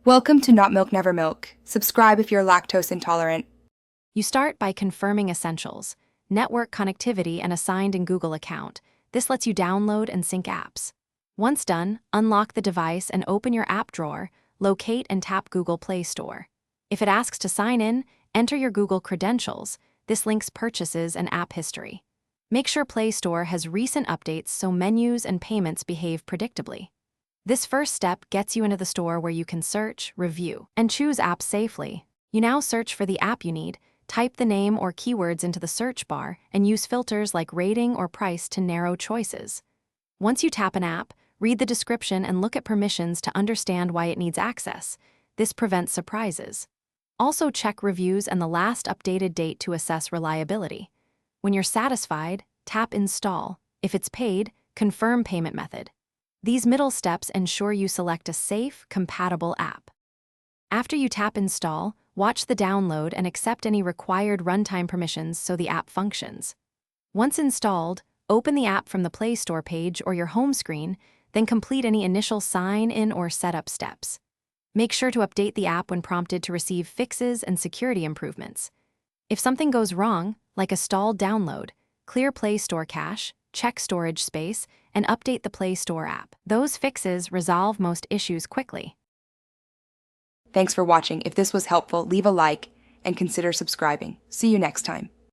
Welcome to Not Milk Never Milk. Subscribe if you're lactose intolerant. You start by confirming essentials, network connectivity, and a signed-in Google account. This lets you download and sync apps. Once done, unlock the device and open your app drawer, locate and tap Google Play Store. If it asks to sign in, enter your Google credentials. This links purchases and app history. Make sure Play Store has recent updates so menus and payments behave predictably. This first step gets you into the store where you can search, review, and choose apps safely. You now search for the app you need, type the name or keywords into the search bar, and use filters like rating or price to narrow choices. Once you tap an app, read the description and look at permissions to understand why it needs access. This prevents surprises. Also check reviews and the last updated date to assess reliability. When you're satisfied, tap Install. If it's paid, confirm payment method. These middle steps ensure you select a safe, compatible app. After you tap Install, watch the download and accept any required runtime permissions so the app functions. Once installed, open the app from the Play Store page or your home screen, then complete any initial sign-in or setup steps. Make sure to update the app when prompted to receive fixes and security improvements. If something goes wrong, like a stalled download, clear Play Store cache, check storage space, and update the Play Store app. Those fixes resolve most issues quickly. Thanks for watching. If this was helpful, leave a like and consider subscribing. See you next time.